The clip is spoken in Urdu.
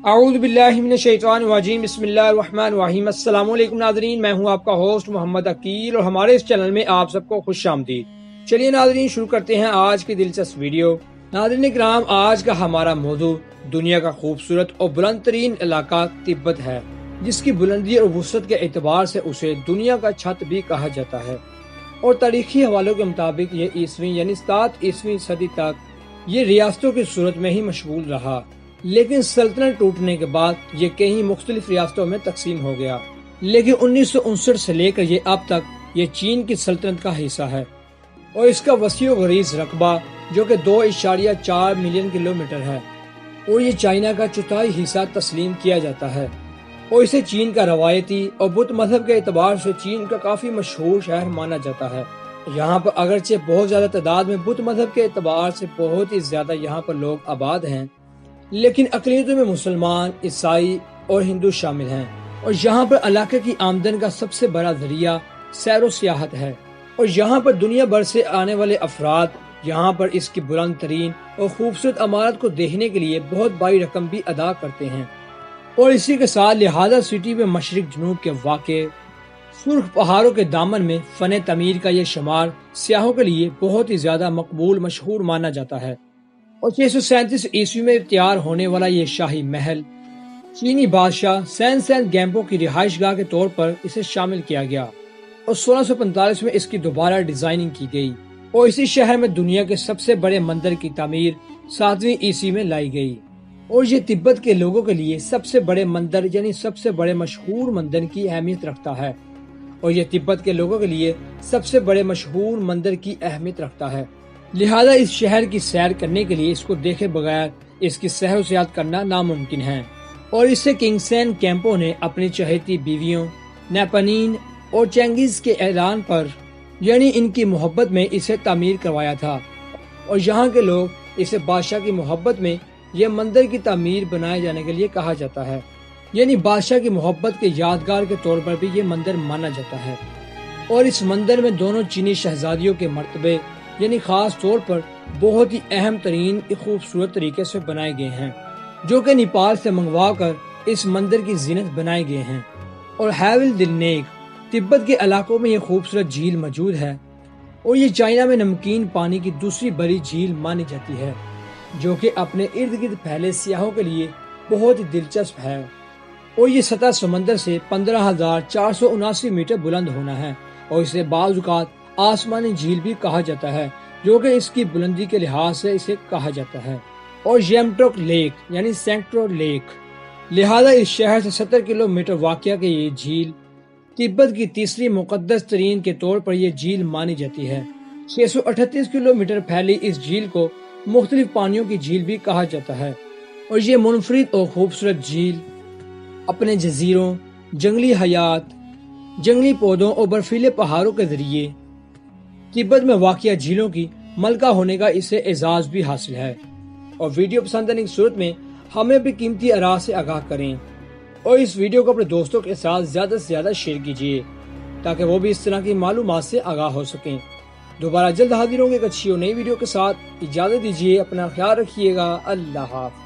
اعوذ باللہ من الشیطان الرجیم بسم اللہ الرحمن الرحیم۔ السلام علیکم ناظرین، میں ہوں آپ کا ہوسٹ محمد عقیل اور ہمارے اس چینل میں آپ سب کو خوش آمدید۔ چلیے ناظرین شروع کرتے ہیں آج کی دلچسپ ویڈیو۔ ناظرین کرام، آج کا ہمارا موضوع دنیا کا خوبصورت اور بلند ترین علاقہ تبت ہے، جس کی بلندی اور وسعت کے اعتبار سے اسے دنیا کا چھت بھی کہا جاتا ہے، اور تاریخی حوالوں کے مطابق یہ عیسوی یعنی 7 صدی تک یہ ریاستوں کی صورت میں ہی مشغول رہا، لیکن سلطنت ٹوٹنے کے بعد یہ کئی مختلف ریاستوں میں تقسیم ہو گیا، لیکن 1959 سے لے کر یہ اب تک یہ چین کی سلطنت کا حصہ ہے، اور اس کا وسیع و غریض رقبہ جو کہ 2.4 ملین کلومیٹر ہے، اور یہ چائنا کا چوتھائی حصہ تسلیم کیا جاتا ہے، اور اسے چین کا روایتی اور بت مذہب کے اعتبار سے چین کا کافی مشہور شہر مانا جاتا ہے۔ یہاں پر اگرچہ بہت زیادہ تعداد میں بت مذہب کے اعتبار سے بہت ہی زیادہ یہاں پر لوگ آباد ہیں، لیکن اقلیتوں میں مسلمان، عیسائی اور ہندو شامل ہیں، اور یہاں پر علاقے کی آمدن کا سب سے بڑا ذریعہ سیر و سیاحت ہے، اور یہاں پر دنیا بھر سے آنے والے افراد یہاں پر اس کی بلند ترین اور خوبصورت عمارت کو دیکھنے کے لیے بہت بڑی رقم بھی ادا کرتے ہیں، اور اسی کے ساتھ لہذا سٹی میں مشرق جنوب کے واقع سرخ پہاڑوں کے دامن میں فن تعمیر کا یہ شمار سیاحوں کے لیے بہت ہی زیادہ مقبول مشہور مانا جاتا ہے، اور 637 عیسوی میں تیار ہونے والا یہ شاہی محل چینی بادشاہ سین گیمپو کی رہائش گاہ کے طور پر اسے شامل کیا گیا، اور 1645 میں اس کی دوبارہ ڈیزائننگ کی گئی، اور اسی شہر میں دنیا کے سب سے بڑے مندر کی تعمیر 7ویں عیسوی میں لائی گئی، اور یہ تبت کے لوگوں کے لیے سب سے بڑے مندر یعنی سب سے بڑے مشہور مندر کی اہمیت رکھتا ہے، اور یہ تبت کے لوگوں کے لیے سب سے بڑے مشہور مندر کی اہمیت رکھتا ہے، لہذا اس شہر کی سیر کرنے کے لیے اس کو دیکھے بغیر اس کی سیر و سیاحت کرنا ناممکن ہے، اور اس سے کنگ سین کیمپو نے اپنی چہیتی بیویوں نیپنین اور چنگیز کے اعلان پر یعنی ان کی محبت میں اسے تعمیر کروایا تھا، اور یہاں کے لوگ اسے بادشاہ کی محبت میں یہ مندر کی تعمیر بنائے جانے کے لیے کہا جاتا ہے، یعنی بادشاہ کی محبت کے یادگار کے طور پر بھی یہ مندر مانا جاتا ہے، اور اس مندر میں دونوں چینی شہزادیوں کے مرتبے یعنی خاص طور پر بہت ہی اہم ترین خوبصورت طریقے سے بنائے گئے ہیں، جو کہ نیپال سے منگوا کر اس مندر کی زینت بنائے گئے ہیں، اور ہیول دل نیک تبت کے علاقوں میں یہ خوبصورت جھیل موجود ہے، اور یہ چائنا میں نمکین پانی کی دوسری بڑی جھیل مانی جاتی ہے، جو کہ اپنے ارد گرد پھیلے سیاحوں کے لیے بہت ہی دلچسپ ہے، اور یہ سطح سمندر سے 15,479 میٹر بلند ہونا ہے، اور اسے بعض اوقات آسمانی جھیل بھی کہا جاتا ہے، جو کہ اس کی بلندی کے لحاظ سے اسے کہا جاتا ہے، اور یمٹوک لیک یعنی سینکٹرو لیک، لہذا اس شہر سے 70 کلومیٹر واقع کے یہ جھیل تبت کی تیسری مقدس ترین کے طور پر یہ جھیل مانی جاتی ہے۔ 638 کلومیٹر پھیلی اس جھیل کو مختلف پانیوں کی جھیل بھی کہا جاتا ہے، اور یہ منفرد اور خوبصورت جھیل اپنے جزیروں، جنگلی حیات، جنگلی پودوں اور برفیلے پہاڑوں کے ذریعے تبت میں واقع جھیلوں کی ملکہ ہونے کا اسے اعزاز بھی حاصل ہے۔ اور ویڈیو پسند آنے کی صورت میں ہمیں بھی قیمتی آراء سے آگاہ کریں، اور اس ویڈیو کو اپنے دوستوں کے ساتھ زیادہ سے زیادہ شیئر کیجیے تاکہ وہ بھی اس طرح کی معلومات سے آگاہ ہو سکیں۔ دوبارہ جلد حاضر ہوں گے ایک اچھی اور نئی ویڈیو کے ساتھ، اجازت دیجیے، اپنا خیال رکھیے گا، اللہ حافظ۔